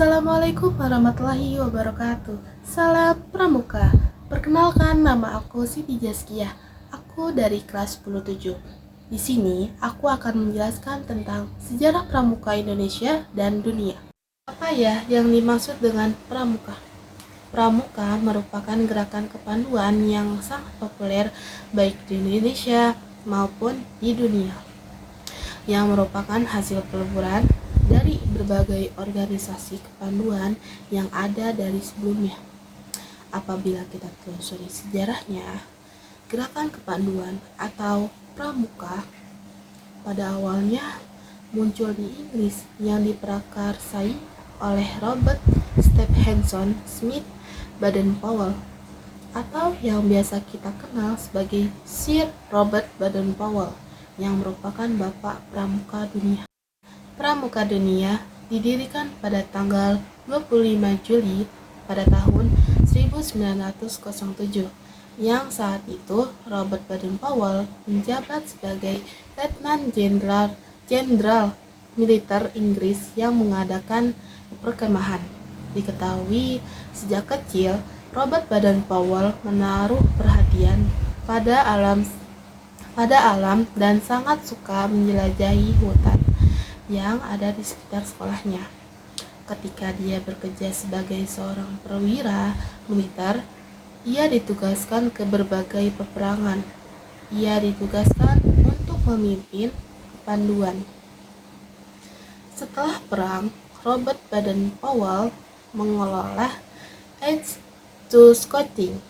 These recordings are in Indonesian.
Assalamualaikum warahmatullahi wabarakatuh. Salam Pramuka. Perkenalkan, nama aku Siti Jaskia. Aku dari kelas 10-7. Di sini aku akan menjelaskan tentang sejarah Pramuka Indonesia dan dunia. Apa ya yang dimaksud dengan Pramuka? Pramuka merupakan gerakan kepanduan yang sangat populer baik di Indonesia maupun di dunia, yang merupakan hasil peleburan dari berbagai organisasi kepanduan yang ada dari sebelumnya. Apabila kita telusuri sejarahnya, gerakan kepanduan atau pramuka pada awalnya muncul di Inggris yang diprakarsai oleh Robert Stephenson Smith Baden-Powell, atau yang biasa kita kenal sebagai Sir Robert Baden-Powell, yang merupakan Bapak Pramuka Dunia. Pramuka Dunia didirikan pada tanggal 25 Juli pada tahun 1907, yang saat itu Robert Baden-Powell menjabat sebagai Letnan Jenderal Militer Inggris yang mengadakan perkemahan. Diketahui sejak kecil Robert Baden-Powell menaruh perhatian pada alam dan sangat suka menjelajahi hutan yang ada di sekitar sekolahnya. Ketika dia bekerja sebagai seorang perwira militer, ia ditugaskan ke berbagai peperangan. Ia ditugaskan untuk memimpin kepanduan. Setelah perang, Robert Baden-Powell mengelola Aid to Scouting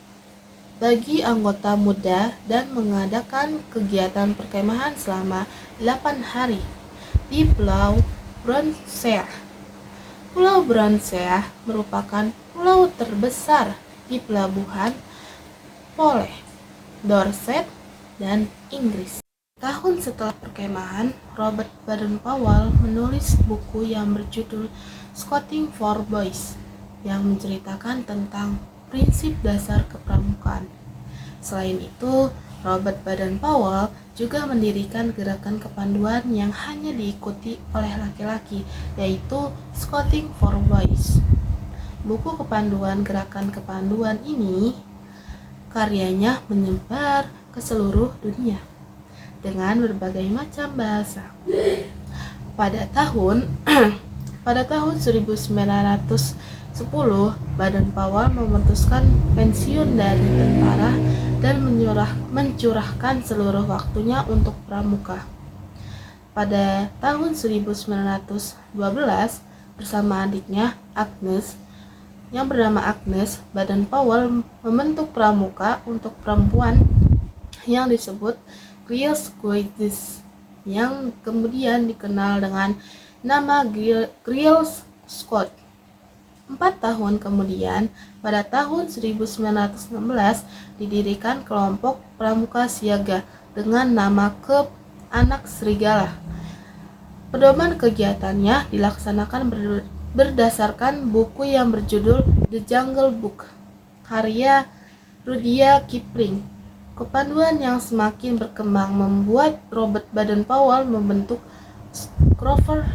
bagi anggota muda dan mengadakan kegiatan perkemahan selama 8 hari di Pulau Bronsea. Pulau Bronsea merupakan pulau terbesar di pelabuhan Pole, Dorset, dan Inggris. Tahun setelah perkemahan, Robert Baden-Powell menulis buku yang berjudul Scouting for Boys, yang menceritakan tentang prinsip dasar kepramukaan. Selain itu, Robert Baden-Powell juga mendirikan gerakan kepanduan yang hanya diikuti oleh laki-laki, yaitu Scouting for Boys. Buku kepanduan gerakan kepanduan ini karyanya menyebar ke seluruh dunia dengan berbagai macam bahasa. Pada tahun 1910, Baden-Powell memutuskan pensiun dari tentara dan mencurahkan seluruh waktunya untuk pramuka. Pada tahun 1912, bersama adiknya Agnes yang bernama Agnes, Baden-Powell membentuk pramuka untuk perempuan yang disebut Girls Guides, yang kemudian dikenal dengan nama Girls Scout. 4 tahun kemudian, pada tahun 1916, didirikan kelompok pramuka siaga dengan nama Klub Anak Serigala. Pedoman kegiatannya dilaksanakan berdasarkan buku yang berjudul The Jungle Book, karya Rudyard Kipling. Kepanduan yang semakin berkembang membuat Robert Baden-Powell membentuk Rover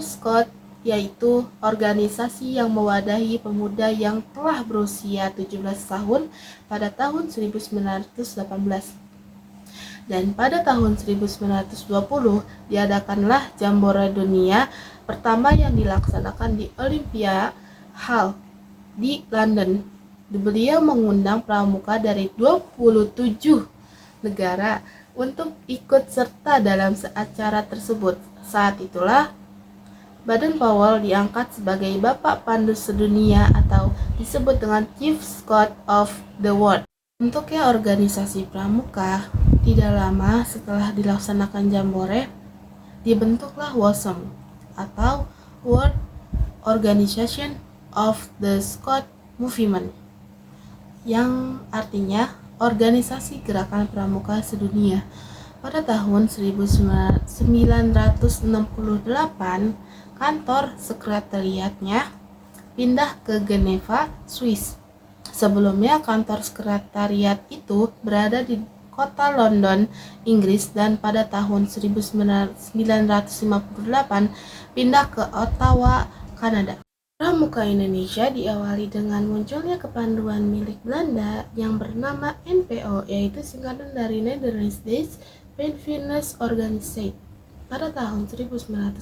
Scout, yaitu organisasi yang mewadahi pemuda yang telah berusia 17 tahun pada tahun 1918. Dan pada tahun 1920 diadakanlah Jambore Dunia pertama yang dilaksanakan di Olympia Hall di London. Beliau mengundang pramuka dari 27 negara untuk ikut serta dalam acara tersebut. Saat itulah Baden-Powell diangkat sebagai Bapak Pandu Sedunia atau disebut dengan Chief Scout of the World. Bentuknya organisasi pramuka, tidak lama setelah dilaksanakan Jambore, dibentuklah WOSM atau World Organization of the Scout Movement, yang artinya Organisasi Gerakan Pramuka Sedunia. Pada tahun 1968, kantor sekretariatnya pindah ke Geneva, Swiss. Sebelumnya kantor sekretariat itu berada di kota London, Inggris, dan pada tahun 1958 pindah ke Ottawa, Kanada. Pramuka Indonesia diawali dengan munculnya kepanduan milik Belanda yang bernama NPO, yaitu singkatan dari Nederlands Pathfinders Organisatie pada tahun 1912,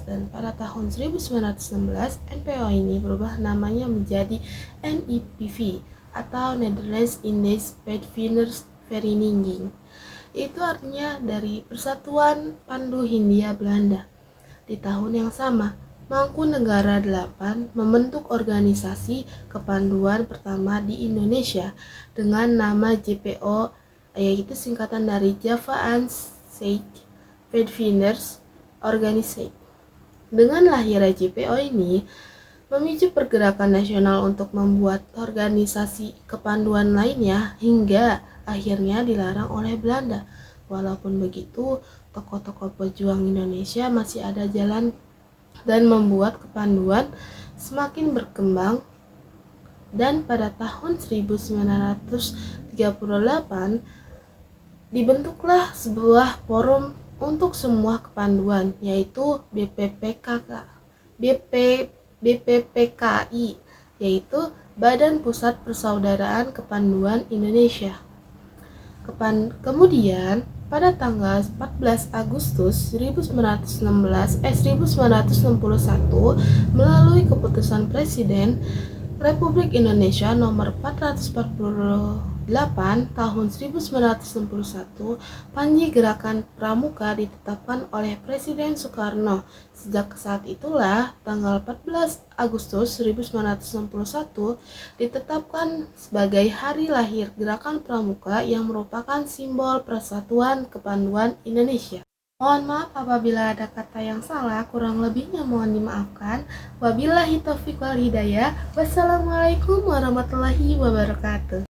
dan pada tahun 1916 NPO ini berubah namanya menjadi NIPV atau Netherlands Indies Pathfinders Vereniging. Itu artinya dari Persatuan Pandu Hindia Belanda. Di tahun yang sama, Mangkunegara 8 membentuk organisasi kepanduan pertama di Indonesia dengan nama JPO, yaitu singkatan dari Java Anzac Pathfinders Organisatie. Dengan lahirnya JPO ini memicu pergerakan nasional untuk membuat organisasi kepanduan lainnya hingga akhirnya dilarang oleh Belanda. Walaupun begitu, tokoh-tokoh pejuang Indonesia masih ada jalan dan membuat kepanduan semakin berkembang, dan pada tahun 1938 dibentuklah sebuah forum untuk semua kepanduan, yaitu BPPKI, yaitu Badan Pusat Persaudaraan Kepanduan Indonesia. Kemudian pada tanggal 14 Agustus 1961 melalui keputusan Presiden Republik Indonesia nomor 448 tahun 1961, Panji Gerakan Pramuka ditetapkan oleh Presiden Soekarno. Sejak saat itulah tanggal 14 Agustus 1961 ditetapkan sebagai hari lahir Gerakan Pramuka yang merupakan simbol persatuan kepanduan Indonesia. Mohon maaf apabila ada kata yang salah, kurang lebihnya mohon dimaafkan. Wabillahi taufiq wal hidayah. Wassalamualaikum warahmatullahi wabarakatuh.